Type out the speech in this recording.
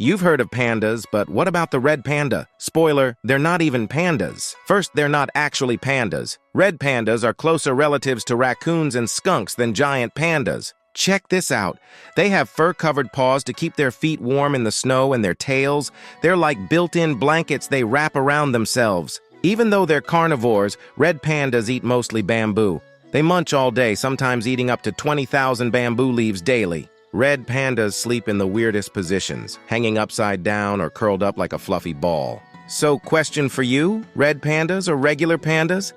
You've heard of pandas, but what about the red panda? Spoiler, they're not even pandas. First, they're not actually pandas. Red pandas are closer relatives to raccoons and skunks than giant pandas. Check this out. They have fur-covered paws to keep their feet warm in the snow, and their tails, they're like built-in blankets they wrap around themselves. Even though they're carnivores, red pandas eat mostly bamboo. They munch all day, sometimes eating up to 20,000 bamboo leaves daily. Red pandas sleep in the weirdest positions, hanging upside down or curled up like a fluffy ball. So, question for you, red pandas or regular pandas?